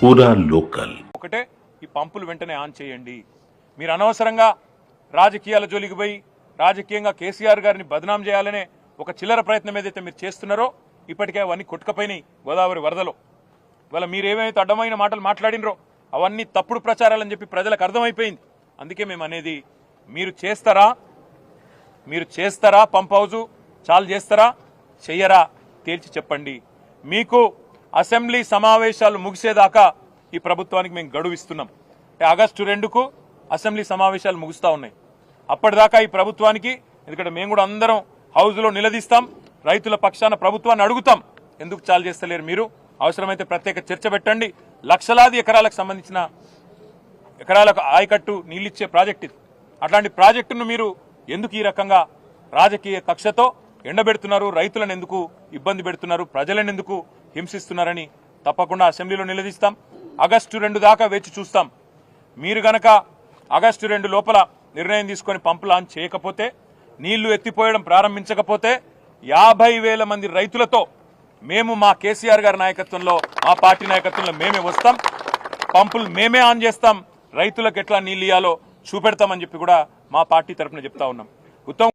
పూరా లోకల్. ఒకటే ఈ పంపులు వెంటనే ఆన్ చేయండి. మీరు అనవసరంగా రాజకీయాల జోలికి పోయి రాజకీయంగా కేసీఆర్ గారిని బదనాం చేయాలనే ఒక చిల్లర ప్రయత్నం ఏదైతే మీరు చేస్తున్నారో ఇప్పటికే అవన్నీ కొట్టుకపోయినాయి గోదావరి వరదలో. ఇవాళ మీరేమైతే అడ్డమైన మాటలు మాట్లాడినరో అవన్నీ తప్పుడు ప్రచారాలని చెప్పి ప్రజలకు అర్థమైపోయింది. అందుకే మేము అనేది మీరు చేస్తారా పంప్ హౌజు చాలు చేస్తారా చెయ్యరా తేల్చి చెప్పండి. మీకు అసెంబ్లీ సమావేశాలు ముగిసేదాకా ఈ ప్రభుత్వానికి మేము గడువు ఇస్తున్నాం. ఆగస్టు 2కు అసెంబ్లీ సమావేశాలు ముగుస్తా ఉన్నాయి. అప్పటిదాకా ఈ ప్రభుత్వానికి, ఎందుకంటే మేము కూడా అందరం హౌజ్లో నిలదీస్తాం, రైతుల పక్షాన ప్రభుత్వాన్ని అడుగుతాం, ఎందుకు చాలు చేస్తలేరు మీరు, అవసరమైతే ప్రత్యేక చర్చ పెట్టండి. లక్షలాది ఎకరాలకు సంబంధించిన ఎకరాలకు ఆయకట్టు నీళ్ళిచ్చే ప్రాజెక్ట్ ఇది. అట్లాంటి ప్రాజెక్టును మీరు ఎందుకు ఈ రకంగా రాజకీయ కక్షతో ఎండబెడుతున్నారు, రైతులను ఎందుకు ఇబ్బంది పెడుతున్నారు, ప్రజలను ఎందుకు హింసిస్తున్నారని తప్పకుండా అసెంబ్లీలో నిలదీస్తాం. ఆగస్టు 2 దాకా వేచి చూస్తాం. మీరు గనక ఆగస్టు 2 లోపల నిర్ణయం తీసుకొని పంపు లాంచ్ చేయకపోతే, నీళ్లు ఎత్తిపోయడం ప్రారంభించకపోతే 50,000 మంది రైతులతో మేము మా కేసీఆర్ గారి నాయకత్వంలో, మా పార్టీ నాయకత్వంలో మేమే వస్తాం, పంపులు మేమే ఆన్ చేస్తాం, రైతులకు ఎట్లా నీళ్ళు ఇయ్యాలో చూపెడతామని చెప్పి కూడా మా పార్టీ తరఫున చెప్తా ఉన్నాం. ఉత్తమ్